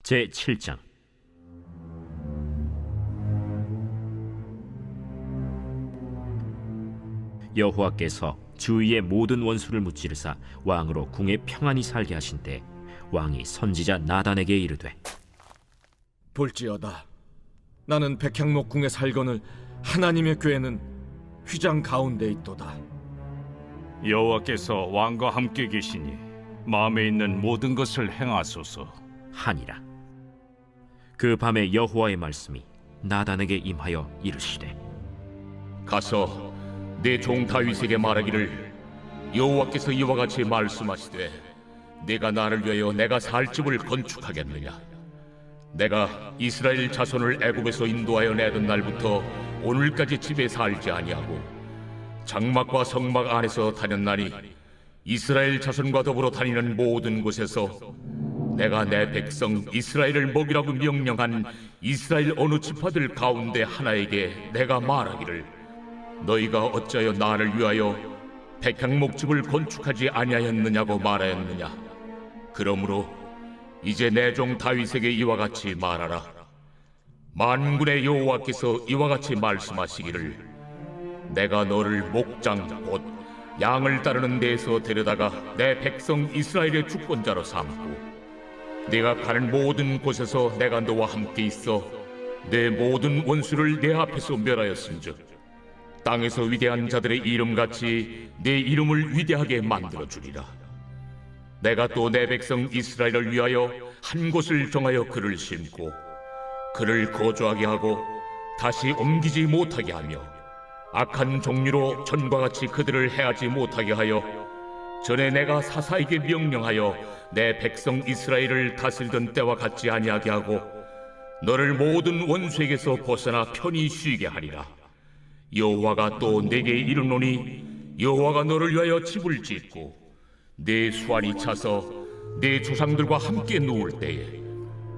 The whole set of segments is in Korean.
제7장. 여호와께서 주위의 모든 원수를 무찌르사 왕으로 궁에 평안히 살게 하신 때 왕이 선지자 나단에게 이르되, 볼지어다, 나는 백향목 궁에 살거늘 하나님의 궤는 휘장 가운데 있도다. 여호와께서 왕과 함께 계시니 마음에 있는 모든 것을 행하소서 하니라. 그 밤에 여호와의 말씀이 나단에게 임하여 이르시되, 가서 내 종 다윗에게 말하기를, 여호와께서 이와 같이 말씀하시되, 내가 나를 위하여 내가 살 집을 건축하겠느냐? 내가 이스라엘 자손을 애굽에서 인도하여 내던 날부터 오늘까지 집에 살지 아니하고 장막과 성막 안에서 다녔나니, 이스라엘 자손과 더불어 다니는 모든 곳에서 내가 내 백성 이스라엘을 먹이라고 명령한 이스라엘 어느 지파들 가운데 하나에게 내가 말하기를, 너희가 어찌하여 나를 위하여 백향목집을 건축하지 아니하였느냐고 말하였느냐? 그러므로 이제 내 종 다윗에게 이와 같이 말하라. 만군의 여호와께서 이와 같이 말씀하시기를, 내가 너를 목장 곧 양을 따르는 데에서 데려다가 내 백성 이스라엘의 주권자로 삼고, 네가 가는 모든 곳에서 내가 너와 함께 있어 내 모든 원수를 내 앞에서 멸하였은즉 땅에서 위대한 자들의 이름같이 내 이름을 위대하게 만들어주리라. 내가 또 내 백성 이스라엘을 위하여 한 곳을 정하여 그를 심고 그를 거주하게 하고 다시 옮기지 못하게 하며 악한 종류로 전과 같이 그들을 해하지 못하게 하여 전에 내가 사사에게 명령하여 내 백성 이스라엘을 다스리던 때와 같지 아니하게 하고 너를 모든 원수에게서 벗어나 편히 쉬게 하리라. 여호와가 또 내게 이르노니, 여호와가 너를 위하여 집을 짓고 내 수완이 차서 내 조상들과 함께 누울 때에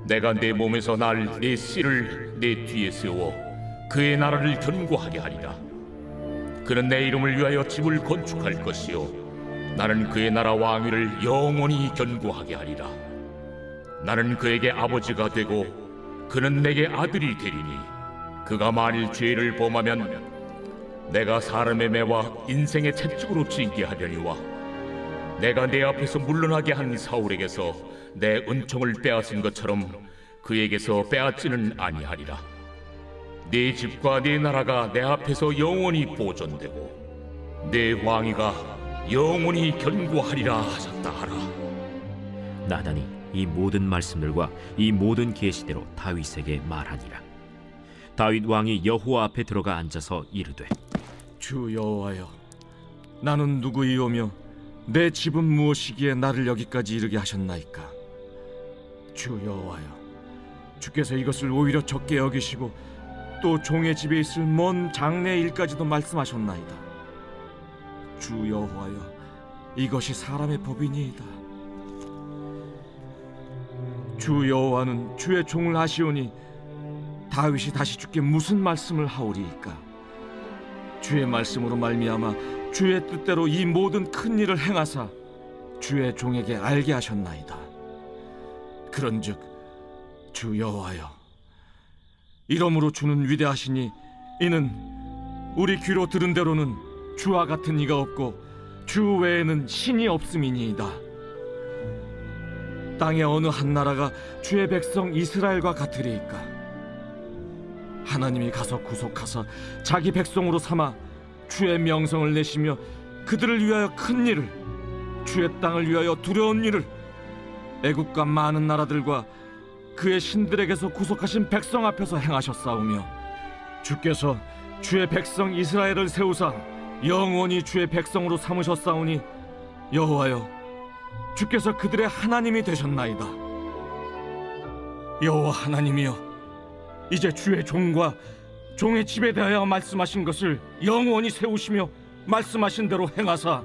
내가 내 몸에서 날 내 씨를 내 뒤에 세워 그의 나라를 견고하게 하리라. 그는 내 이름을 위하여 집을 건축할 것이요 나는 그의 나라 왕위를 영원히 견고하게 하리라. 나는 그에게 아버지가 되고 그는 내게 아들이 되리니, 그가 만일 죄를 범하면 내가 사람의 매와 인생의 채찍으로 징계하려니와 내가 내 앞에서 물러나게 한 사울에게서 내 은총을 빼앗은 것처럼 그에게서 빼앗지는 아니하리라. 네 집과 네 나라가 내 앞에서 영원히 보존되고 내 왕위가 영원히 견고하리라 하셨다 하라. 나단이 이 모든 말씀들과 이 모든 계시대로 다윗에게 말하니라. 다윗 왕이 여호와 앞에 들어가 앉아서 이르되, 주 여호와여, 나는 누구이오며 내 집은 무엇이기에 나를 여기까지 이르게 하셨나이까? 주 여호와여, 주께서 이것을 오히려 적게 여기시고 또 종의 집에 있을 먼 장래 일까지도 말씀하셨나이다. 주 여호와여, 이것이 사람의 법이니이다. 주 여호와는 주의 종을 하시오니 다윗이 다시 주께 무슨 말씀을 하오리이까? 주의 말씀으로 말미암아 주의 뜻대로 이 모든 큰 일을 행하사 주의 종에게 알게 하셨나이다. 그런즉 주 여호와여, 이러므로 주는 위대하시니 이는 우리 귀로 들은 대로는 주와 같은 이가 없고 주 외에는 신이 없음이니이다. 땅의 어느 한 나라가 주의 백성 이스라엘과 같으리이까? 하나님이 가서 구속하사 자기 백성으로 삼아 주의 명성을 내시며 그들을 위하여 큰 일을, 주의 땅을 위하여 두려운 일을 애국과 많은 나라들과 그의 신들에게서 구속하신 백성 앞에서 행하셨사오며, 주께서 주의 백성 이스라엘을 세우사 영원히 주의 백성으로 삼으셨사오니 여호와여, 주께서 그들의 하나님이 되셨나이다. 여호와 하나님이여, 이제 주의 종과 종의 집에 대하여 말씀하신 것을 영원히 세우시며 말씀하신 대로 행하사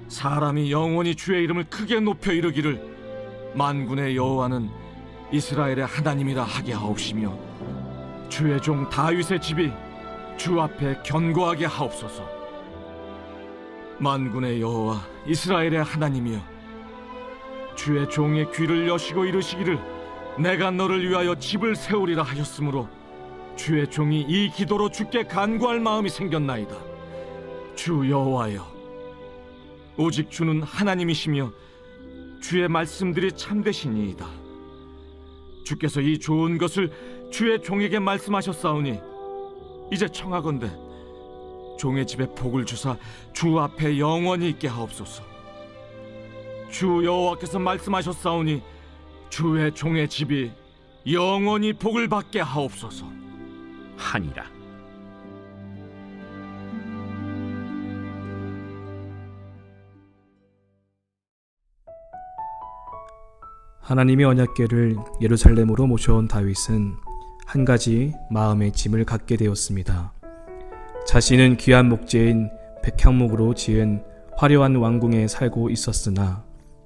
사람이 영원히 주의 이름을 크게 높여 이르기를, 만군의 여호와는 이스라엘의 하나님이라 하게 하옵시며 주의 종 다윗의 집이 주 앞에 견고하게 하옵소서. 만군의 여호와 이스라엘의 하나님이여, 주의 종의 귀를 여시고 이르시기를, 내가 너를 위하여 집을 세우리라 하였으므로 주의 종이 이 기도로 주께 간구할 마음이 생겼나이다. 주 여호와여, 오직 주는 하나님이시며 주의 말씀들이 참되시니이다. 주께서 이 좋은 것을 주의 종에게 말씀하셨사오니 이제 청하건대 종의 집에 복을 주사 주 앞에 영원히 있게 하옵소서. 주 여호와께서 말씀하셨사오니 주의 종의 집이 영원히 복을 받게 하옵소서 하니라. 하나님의 언약궤를 예루살렘으로 모셔온 다윗은 한 가지 마음의 짐을 갖게 되었습니다. 자신은 귀한 목재인 백향목으로 지은 화려한 왕궁에 살고 있었으나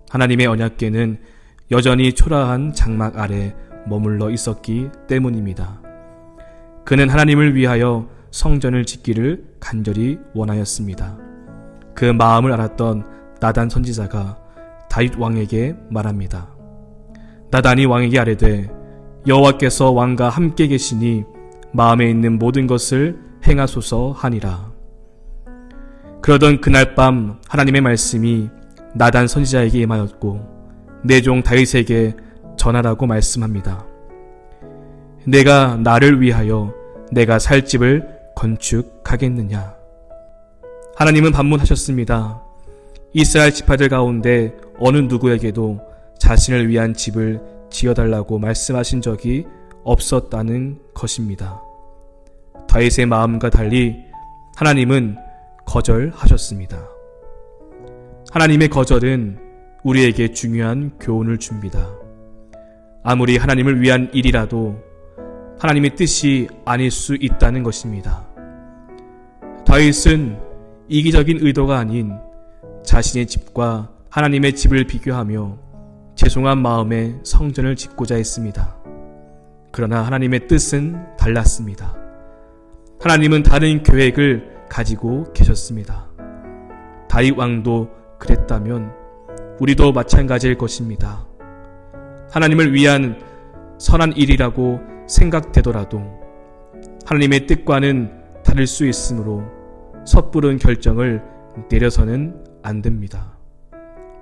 하나님의 언약궤는 여전히 초라한 장막 아래 머물러 있었기 때문입니다. 그는 하나님을 위하여 성전을 짓기를 간절히 원하였습니다. 그 마음을 알았던 나단 선지자가 다윗 왕에게 말합니다. 나단이 왕에게 아뢰되 여호와께서 왕과 함께 계시니 마음에 있는 모든 것을 행하소서 하니라. 그러던 그날 밤 하나님의 말씀이 나단 선지자에게 임하였고 내 종 다윗에게 전하라고 말씀합니다. 내가 나를 위하여 내가 살 집을 건축하겠느냐. 하나님은 반문하셨습니다. 이스라엘 지파들 가운데 어느 누구에게도 자신을 위한 집을 지어달라고 말씀하신 적이 없었다는 것입니다. 다윗의 마음과 달리 하나님은 거절하셨습니다. 하나님의 거절은 우리에게 중요한 교훈을 줍니다. 아무리 하나님을 위한 일이라도 하나님의 뜻이 아닐 수 있다는 것입니다. 다윗은 이기적인 의도가 아닌 자신의 집과 하나님의 집을 비교하며 죄송한 마음에 성전을 짓고자 했습니다. 그러나 하나님의 뜻은 달랐습니다. 하나님은 다른 계획을 가지고 계셨습니다. 다윗 왕도 그랬다면 우리도 마찬가지일 것입니다. 하나님을 위한 선한 일이라고 생각되더라도 하나님의 뜻과는 다를 수 있으므로 섣부른 결정을 내려서는 안 됩니다.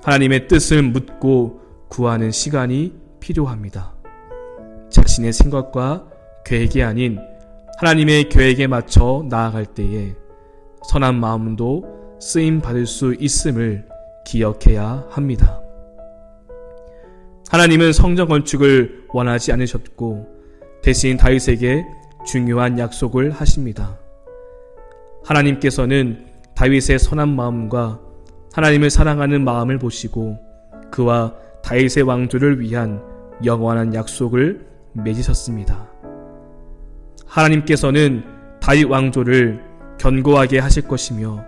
하나님의 뜻을 묻고 구하는 시간이 필요합니다. 자신의 생각과 계획이 아닌 하나님의 계획에 맞춰 나아갈 때에 선한 마음도 쓰임 받을 수 있음을 기억해야 합니다. 하나님은 성전 건축을 원하지 않으셨고 대신 다윗에게 중요한 약속을 하십니다. 하나님께서는 다윗의 선한 마음과 하나님을 사랑하는 마음을 보시고 그와 다윗의 왕조를 위한 영원한 약속을 맺으셨습니다. 하나님께서는 다윗 왕조를 견고하게 하실 것이며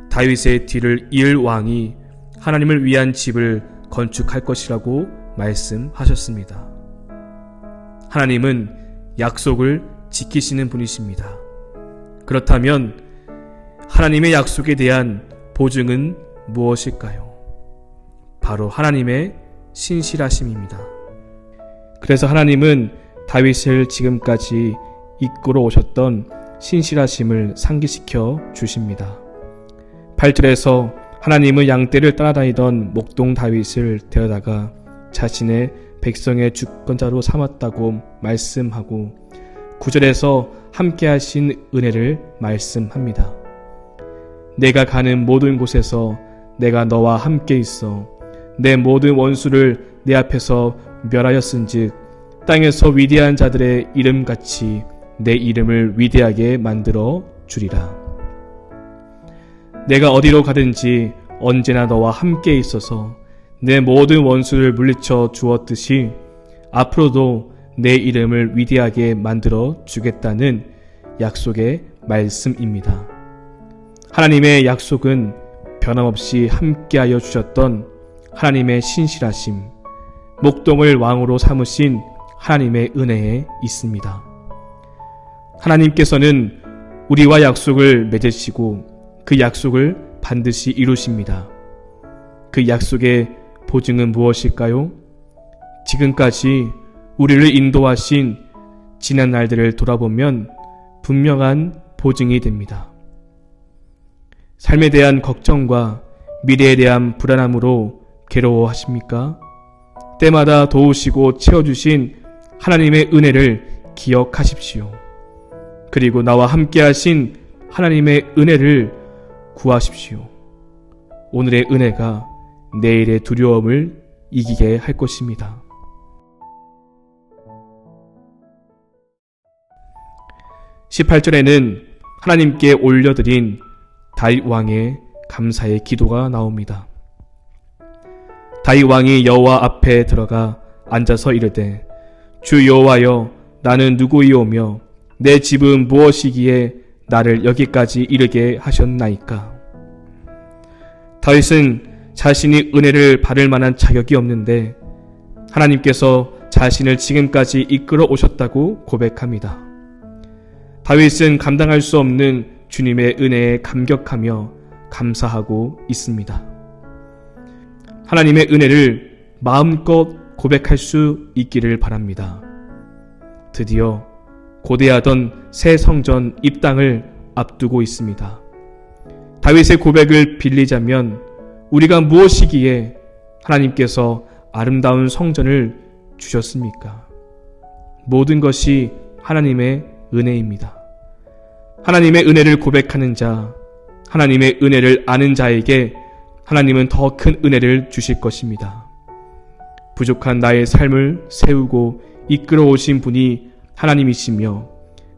다윗의 뒤를 이을 왕이 하나님을 위한 집을 건축할 것이라고 말씀하셨습니다. 하나님은 약속을 지키시는 분이십니다. 그렇다면 하나님의 약속에 대한 보증은 무엇일까요? 바로 하나님의 신실하심입니다. 그래서 하나님은 다윗을 지금까지 이끌어 오셨던 신실하심을 상기시켜 주십니다. 8절에서 하나님은 양떼를 따라다니던 목동 다윗을 데려다가 자신의 백성의 주권자로 삼았다고 말씀하고 9절에서 함께 하신 은혜를 말씀합니다. 내가 가는 모든 곳에서 내가 너와 함께 있어 내 모든 원수를 내 앞에서 멸하였은즉 땅에서 위대한 자들의 이름같이 내 이름을 위대하게 만들어 주리라. 내가 어디로 가든지 언제나 너와 함께 있어서 내 모든 원수를 물리쳐 주었듯이 앞으로도 내 이름을 위대하게 만들어 주겠다는 약속의 말씀입니다. 하나님의 약속은 변함없이 함께하여 주셨던 하나님의 신실하심, 목동을 왕으로 삼으신 하나님의 은혜에 있습니다. 하나님께서는 우리와 약속을 맺으시고 그 약속을 반드시 이루십니다. 그 약속의 보증은 무엇일까요? 지금까지 우리를 인도하신 지난 날들을 돌아보면 분명한 보증이 됩니다. 삶에 대한 걱정과 미래에 대한 불안함으로 괴로워하십니까? 때마다 도우시고 채워주신 하나님의 은혜를 기억하십시오. 그리고 나와 함께 하신 하나님의 은혜를 구하십시오. 오늘의 은혜가 내일의 두려움을 이기게 할 것입니다. (18절에는) 하나님께 올려드린 다윗 왕의 감사의 기도가 나옵니다. 다윗 왕이 여호와 앞에 들어가 앉아서 이르되, 주 여호와여, 나는 누구이오며 내 집은 무엇이기에 나를 여기까지 이르게 하셨나이까. 다윗은 자신이 은혜를 받을 만한 자격이 없는데 하나님께서 자신을 지금까지 이끌어 오셨다고 고백합니다. 다윗은 감당할 수 없는 주님의 은혜에 감격하며 감사하고 있습니다. 하나님의 은혜를 마음껏 고백할 수 있기를 바랍니다. 드디어 고대하던 새 성전 입당을 앞두고 있습니다. 다윗의 고백을 빌리자면 우리가 무엇이기에 하나님께서 아름다운 성전을 주셨습니까? 모든 것이 하나님의 은혜입니다. 하나님의 은혜를 고백하는 자, 하나님의 은혜를 아는 자에게 하나님은 더 큰 은혜를 주실 것입니다. 부족한 나의 삶을 세우고 이끌어 오신 분이 하나님이시며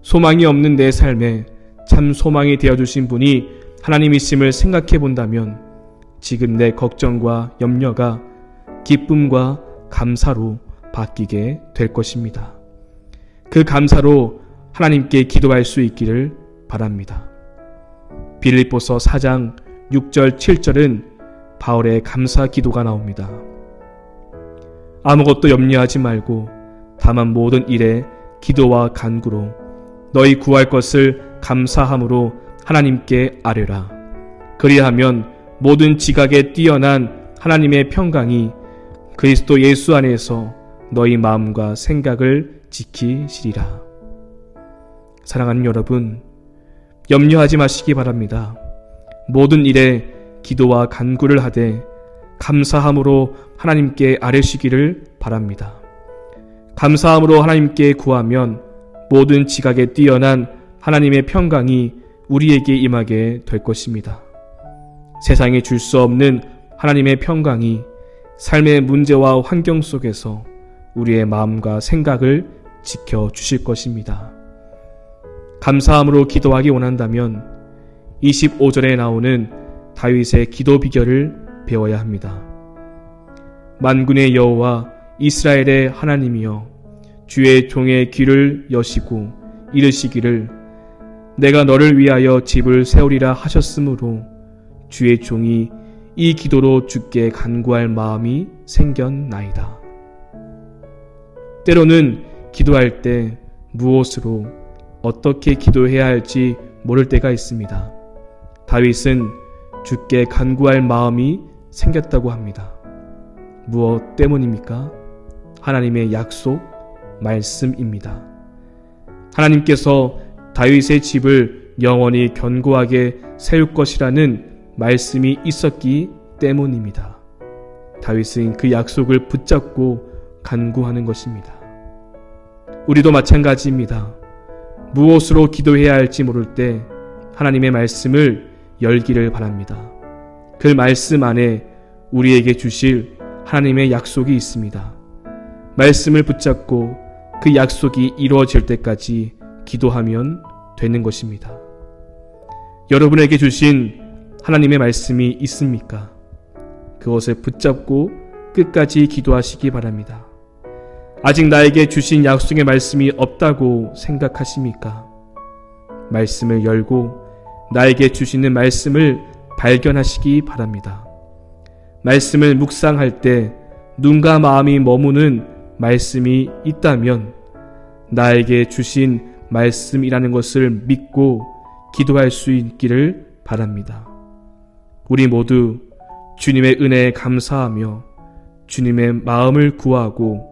소망이 없는 내 삶에 참 소망이 되어주신 분이 하나님이심을 생각해 본다면 지금 내 걱정과 염려가 기쁨과 감사로 바뀌게 될 것입니다. 그 감사로 하나님께 기도할 수 있기를 바랍니다. 빌립보서 4장 6절 7절은 바울의 감사 기도가 나옵니다. 아무것도 염려하지 말고 다만 모든 일에 기도와 간구로 너희 구할 것을 감사함으로 하나님께 아뢰라. 그리하면 모든 지각에 뛰어난 하나님의 평강이 그리스도 예수 안에서 너희 마음과 생각을 지키시리라. 사랑하는 여러분, 염려하지 마시기 바랍니다. 모든 일에 기도와 간구를 하되 감사함으로 하나님께 아뢰시기를 바랍니다. 감사함으로 하나님께 구하면 모든 지각에 뛰어난 하나님의 평강이 우리에게 임하게 될 것입니다. 세상에 줄 수 없는 하나님의 평강이 삶의 문제와 환경 속에서 우리의 마음과 생각을 지켜주실 것입니다. 감사함으로 기도하기 원한다면 25절에 나오는 다윗의 기도 비결을 배워야 합니다. 만군의 여호와 이스라엘의 하나님이여, 주의 종의 귀를 여시고 이르시기를 내가 너를 위하여 집을 세우리라 하셨으므로 주의 종이 이 기도로 주께 간구할 마음이 생겼나이다. 때로는 기도할 때 무엇으로 어떻게 기도해야 할지 모를 때가 있습니다. 다윗은 주께 간구할 마음이 생겼다고 합니다. 무엇 때문입니까? 하나님의 약속, 말씀입니다. 하나님께서 다윗의 집을 영원히 견고하게 세울 것이라는 말씀이 있었기 때문입니다. 다윗은 그 약속을 붙잡고 간구하는 것입니다. 우리도 마찬가지입니다. 무엇으로 기도해야 할지 모를 때 하나님의 말씀을 열기를 바랍니다. 그 말씀 안에 우리에게 주실 하나님의 약속이 있습니다. 말씀을 붙잡고 그 약속이 이루어질 때까지 기도하면 되는 것입니다. 여러분에게 주신 하나님의 말씀이 있습니까? 그것을 붙잡고 끝까지 기도하시기 바랍니다. 아직 나에게 주신 약속의 말씀이 없다고 생각하십니까? 말씀을 열고 나에게 주시는 말씀을 발견하시기 바랍니다. 말씀을 묵상할 때 눈과 마음이 머무는 말씀이 있다면 나에게 주신 말씀이라는 것을 믿고 기도할 수 있기를 바랍니다. 우리 모두 주님의 은혜에 감사하며 주님의 마음을 구하고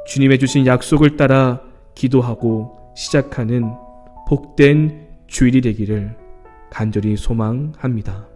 주님의 주신 약속을 따라 기도하고 시작하는 복된 주일이 되기를 간절히 소망합니다.